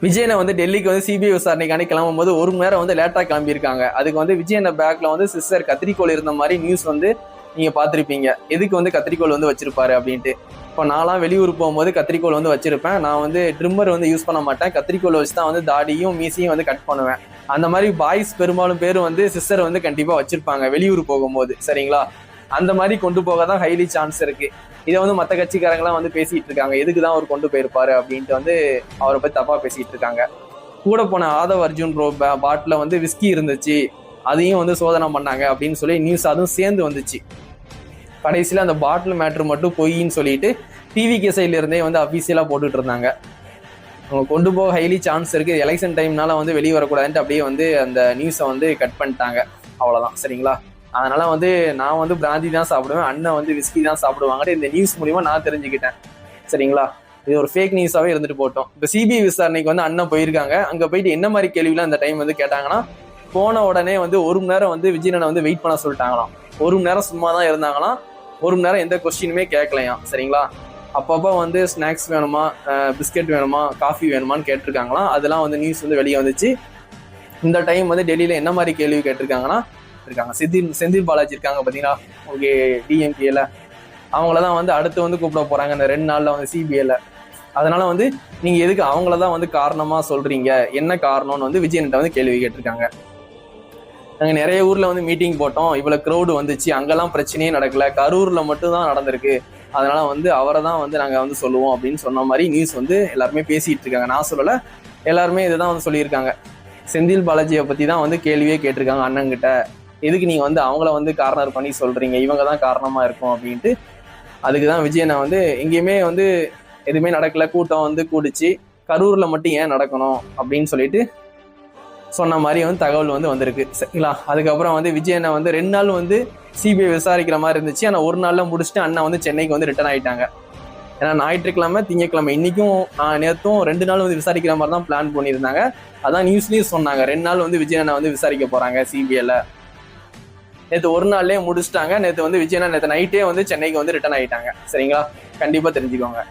விஜயனை வந்து டெல்லிக்கு வந்து சிபிஐ விசாரணைக்காண்டி கிளம்பும் போது 1 மணி நேரம் வந்து லேட்டா கிளம்பியிருக்காங்க. அதுக்கு வந்து விஜயனை பேக்ல வந்து சிஸ்டர் கத்திரிக்கோள் இருந்த மாதிரி நியூஸ் வந்து நீங்க பாத்திருப்பீங்க. எதுக்கு வந்து கத்திரிக்கோள் வந்து வச்சிருப்பாரு அப்படின்ட்டு. இப்போ நான்லாம் வெளியூர் போகும்போது கத்திரிக்கோள் வந்து வச்சிருப்பேன். நான் வந்து ட்ரிம்மர் வந்து யூஸ் பண்ண மாட்டேன். கத்திரிக்கோள் வச்சு தான் வந்து தாடியும் மீசையும் வந்து கட் பண்ணுவேன். அந்த மாதிரி பாய்ஸ் பெரும்பாலும் பேர் வந்து சிஸ்டர் வந்து கண்டிப்பா வச்சிருப்பாங்க வெளியூர் போகும்போது. சரிங்களா? அந்த மாதிரி கொண்டு போக தான் ஹைலி சான்ஸ் இருக்கு. இதை வந்து மற்ற கட்சிக்காரங்களாம் வந்து பேசிட்டு இருக்காங்க. எதுக்குதான் அவர் கொண்டு போயிருப்பாரு அப்படின்ட்டு வந்து அவரை பத்தி தப்பா பேசிட்டு இருக்காங்க. கூட போன ஆதவ் அர்ஜுன் பாட்டில வந்து விஸ்கி இருந்துச்சு, அதையும் வந்து சோதனை பண்ணாங்க அப்படின்னு சொல்லி நியூஸ் அதுவும் சேர்ந்து வந்துச்சு. கடைசியில அந்த பாட்டில் மேட்ரு மட்டும் பொய்ன்னு சொல்லிட்டு டிவிகே சைட்ல இருந்தே வந்து அபிஷியலா போட்டுட்டு இருந்தாங்க. அவங்க கொண்டு போக ஹைலி சான்ஸ் இருக்கு. எலெக்ஷன் டைம்னால வந்து வெளியே வரக்கூடாதுன்ட்டு அப்படியே வந்து அந்த நியூஸை வந்து கட் பண்ணிட்டாங்க. அவ்வளவுதான். சரிங்களா? அதனால வந்து நான் வந்து பிராந்தி தான் சாப்பிடுவேன், அண்ணன் வந்து விஸ்கி தான் சாப்பிடுவாங்க. இந்த நியூஸ் மூலியமா நான் தெரிஞ்சுக்கிட்டேன். சரிங்களா? இது ஒரு ஃபேக் நியூஸாவே இருந்துட்டு போட்டோம். இப்போ சிபிஐ விசாரணைக்கு வந்து அண்ணன் போயிருக்காங்க. அங்க போயிட்டு என்ன மாதிரி கேள்விலாம் அந்த டைம் வந்து கேட்டாங்கன்னா, போன உடனே வந்து 1 மணி நேரம் வந்து விஜயனை வந்து வெயிட் பண்ண சொல்லிட்டாங்களாம். 1 மணி நேரம் சும்மா தான் இருந்தாங்களாம். 1 மணி நேரம் எந்த கொஸ்டினுமே கேட்கலையாம். சரிங்களா? அப்பப்போ வந்து ஸ்நாக்ஸ் வேணுமா, பிஸ்கெட் வேணுமா, காஃபி வேணுமான்னு கேட்டிருக்காங்களாம். அதெல்லாம் வந்து நியூஸ் வந்து வெளியே வந்துச்சு. இந்த டைம் வந்து டெல்லியில என்ன மாதிரி கேள்வி கேட்டிருக்காங்கன்னா, செந்தில் பாலாஜி இருக்காங்க பாத்தீங்களா, ஓகே, டிஎம்கேல அவங்களதான் வந்து அடுத்து வந்து கூப்பிட போறாங்க இந்த 2 நாள்ல வந்து சிபிஐல. அதனால வந்து நீங்க எதுக்கு அவங்களதான் வந்து காரணமா சொல்றீங்க, என்ன காரணம்னு வந்து விஜயன்கிட்ட வந்து கேள்வி கேட்டிருக்காங்க. நாங்க நிறைய ஊர்ல வந்து மீட்டிங் போட்டோம், இவ்வளவு க்ரௌடு வந்துச்சு, அங்கெல்லாம் பிரச்சனையே நடக்கல, கரூர்ல மட்டும் தான் நடந்திருக்கு, அதனால வந்து அவரை தான் வந்து நாங்க வந்து சொல்லுவோம் அப்படின்னு சொன்ன மாதிரி நியூஸ் வந்து எல்லாருமே பேசிட்டு இருக்காங்க. நான் சொல்லல, எல்லாருமே இதுதான் வந்து சொல்லியிருக்காங்க. செந்தில் பாலாஜியை பத்தி தான் வந்து கேள்வியே கேட்டிருக்காங்க அண்ணங்கிட்ட. எதுக்கு நீங்க வந்து அவங்கள வந்து கார்னர் பண்ணி சொல்றீங்க, இவங்க தான் காரணமா இருக்கும் அப்படின்ட்டு. அதுக்குதான் விஜயனை வந்து எங்கேயுமே வந்து எதுவுமே நடக்கல, கூட்டம் வந்து கூடிச்சு, கரூர்ல மட்டும் ஏன் நடக்கணும் அப்படின்னு சொல்லிட்டு சொன்ன மாதிரி வந்து தகவல் வந்து வந்திருக்கு. சரிங்களா? அதுக்கப்புறம் வந்து விஜயனை வந்து 2 நாள் வந்து சிபிஐ விசாரிக்கிற மாதிரி இருந்துச்சு. ஆனா 1 நாள்ல முடிச்சுட்டு அண்ணன் வந்து சென்னைக்கு வந்து ரிட்டர்ன் ஆயிட்டாங்க. ஏன்னா ஞாயிற்றுக்கிழமை, திங்கக்கிழமை, இன்னைக்கும் நேற்றும் 2 நாள் வந்து விசாரிக்கிற மாதிரி தான் பிளான் பண்ணியிருந்தாங்க. அதான் நியூஸ்லயும் சொன்னாங்க 2 நாள் வந்து விஜயனை வந்து விசாரிக்க போறாங்க சிபிஐல. நேற்று 1 நாள்லயே முடிச்சுட்டாங்க. நேற்று வந்து விஜயனா நேற்று நைட்டே வந்து சென்னைக்கு வந்து ரிட்டர்ன் ஆயிட்டாங்க. சரிங்களா? கண்டிப்பா தெரிஞ்சுக்கோங்க.